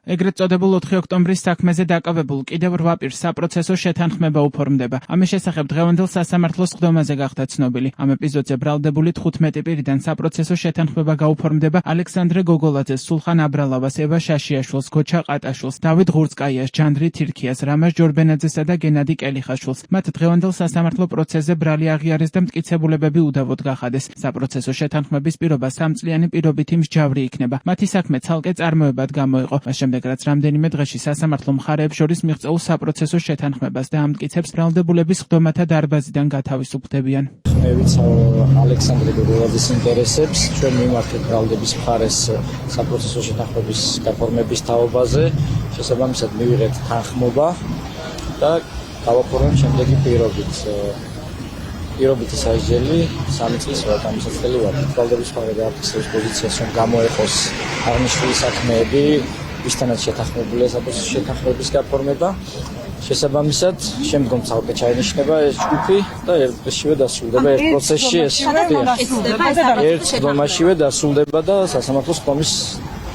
ეგრეთ წოდებულ 4 ოქტომბრის საქმეზე დაკავებულ კიდევ 8 პირს საპროცესო შეთანხმება უფორმდება. ამის შესახებ დღევანდელ სასამართლოს სხდომაზე გახდა ცნობილი. ამ ეპიზოდზე ბრალდებული 15 პირიდან საპროცესო შეთანხმება გაუფორმდება ალექსანდრე გოგოლაძეს, სულხან აბრალავას, ევა შაშიაშვილს, გოჩა ყატაშვილს, დავით ღურწკაიას, ჯანდრი თირქიას, რამაზ ჯორბენაძესა და გენადი კელიხაშვილს. მათ დღევანდელ სასამართლო პროცესზე ბრალი აღიარეს და მტკიცებულებები უდავოდ გახადეს. საპროცესო შეთანხმების პირობა 3 წლიანი პირობითი მსჯავრი იქნება. მათი საქმე ცალკე წარმოებად გამოიყო. მას შემდეგ რაც რამდენიმე დღეში სასამართლო მხარეებს შორის მიღწეულ საპროცესო შეთანხმებას და ამტკიცებს ბრალდებულების სხდომათა დარბაზიდან გათავისუფლდებიან. მე ვიცავ ალექსანდრე გოგოლაძის ინტერესებს, ჩვენ მიმართეთ ბრალდების მხარეს საპროცესო შეთანხმების გაფორმების თაობაზე, შესაბამისად მივიღეთ თანხმობა და გავაფორმებთ შემდეგი პირობითი სასჯელი 3 წლის ვარსკვლავსაცდელი ვარ. ბრალდების მხარე გააფიქსირებს პოზიციას, რომ გამოეყოს აღნიშნული საქმეები, ვისთანაც შეთანხმებულია საპროცესო შეთანხმების გაფორმება. შესაბამისად, შემდგომ ცალკე ჩაინიშნება ეს ჯგუფი და ერთ დღეშივე დასრულდება ერთ პროცესში ეს. ერთ სხდომაშივე დასრულდება და სასამართლო სხდომის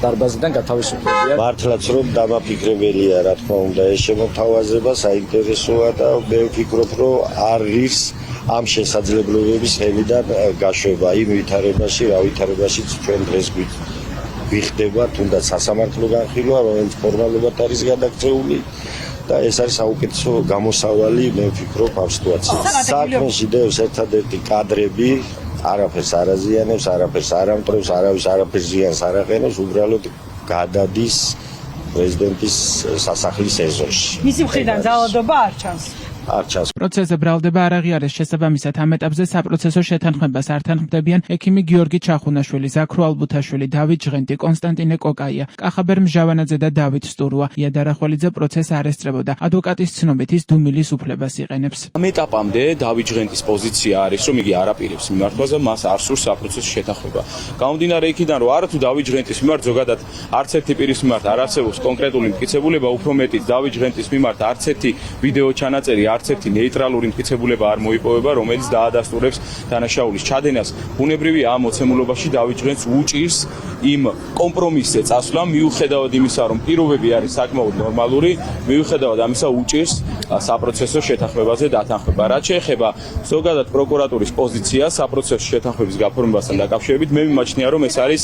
დარბაზიდან გათავისუფლებია. მართლაც რომ დამაფიქრებელია, რა თქმა უნდა, ეს შემოთავაზება საინტერესოა და მე ვფიქრობ, რომ არის ამ შესაძლებლობების ხელიდან გაშვება იმ ვითარებაში, რა ვითარებაშიც ჩვენ დღეს ვიხდება, თუნდაც სასამართლო განხილვა, რომელიც ფორმალურად არის გადაქცეული. და ეს არის საუკეთესო გამოსავალი, მე ვფიქრობ, ამ სიტუაციას. საქმეში დევს ერთადერთი კადრები, არაფერს არ აზიანებს, არაფერს არ ამტრევს, არავის არაფერს ზიანს არ აყენებს, უბრალოდ გადადის პრეზიდენტის სასახლის ეზოში. მისი მხრიდან ძალადობა არ ჩანს. პროცესზე ბრალდება არ აღიარეს. შესაბამისად, ამ ეტაპზე საპროცესო შეთანხმებას არ თანხმდებიან ექიმი გიორგი ჩახუნაშვილი, ზაქრო ალბუთაშვილი, დავით ჟღენტი, კონსტანტინე კოკაია, კახაბერ მჟავანაძე და დავით სტურუა. ია დარახველიძე პროცესს არ ესწრებოდა. ადვოკატის ცნობით ის დუმილის უფლებას იყენებს. ამ ეტაპამდე დავით ჟღენტის პოზიცია არის, რომ იგი არ აპირებს მიმართვაზე, მას არ სურს საპროცესო შეთანხმება. გამომდინარე იქიდან, რომ არათუ დავით ჟღენტის მიმართ, ზოგადად არც ერთი პირის მიმართ არ არსებობს კონკრეტული მტკიცებულება, უფრო მეტიც დავით ჟღენტის მიმართ არც ერთი ვიდეო ჩანაწერი, არც ერთი ნეიტრალური მტკიცებულება არ მოიპოვება, რომელიც დაადასტურებს დანაშაულის ჩადენას. ბუნებრივია ამ მოცემულობაში დავით ჟღენტს უჭირს იმ კომპრომისზე წასვლა, მიუხედავად იმისა, რომ პირობები არის საკმაოდ ნორმალური, მიუხედავად ამისა უჭირს საპროცესო შეთანხმებაზე დათანხმება. რაც შეეხება ზოგადად პროკურატურის პოზიციას საპროცესო შეთანხმების გაფორმებასთან დაკავშირებით, მე მიმაჩნია, რომ ეს არის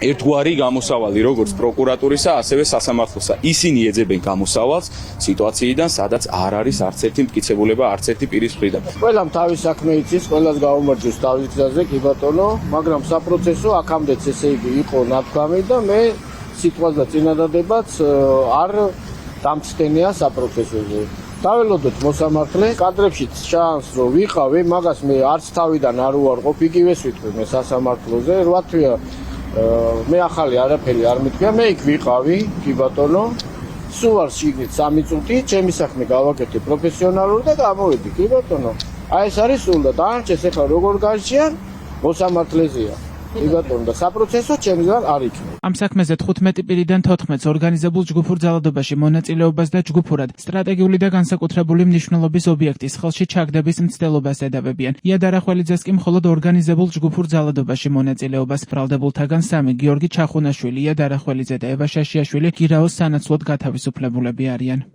ერთგვარი გამოსავალი როგორც პროკურატურისა, ასევე სასამართლოსა. ისინი ეძებენ გამოსავალს სიტუაციიდან, სადაც არ არის არც ერთი მტკიცებულება, არც ერთი პირის მხრიდან. ყველამ თავის საქმე იცის, ყველას გაუმარჯოს თავის გზაზე, კი ბატონო, მაგრამ საპროცესო აქამდეც ესე იგი იყო ნათქვამი და მე სიტყვას და წინადადებაც არ დამცდენია საპროცესოზე. დაველოდოთ მოსამართლე, კადრებში ჩანს, რომ ვიყავი, მაგას მე არც თავიდან არ უარყოფ, იგივეს ვიტყვი მე სასამართლოზე, რა თქმა მე ახალი არაფერი არ მithქია, მე იქ ვიყავი, კი ბატონო. სულ არ შიგნით 3 წუთი, ჩემი საქმე გავაკეთე პროფესიონალურად და გამოვედი, კი ბატონო. აი ეს არის სულ და დანარჩენს ახლა როგორ გარჩიან მოსამართლეზეა. კი ბატონო და საპროცესო ჩემგან არ იქნება. ამ საქმეზე 15 პირიდან 14-ს ორგანიზებულ ჯგუფურ ძალადობაში მონაწილეობას და ჯგუფურად სტრატეგიული და განსაკუთრებული მნიშვნელობის ობიექტის ხელში ჩაგდების მცდელობას ედავებიან. ია დარახველიძეს კი მხოლოდ ორგანიზებულ ჯგუფურ ძალადობაში მონაწილეობას. ბრალდებულთაგან 3 გიორგი ჩახუნაშვილი, ია დარახველიძე და ევა შაშიაშვილი გირაოს სანაცვლოდ გათავისუფლებულები არიან.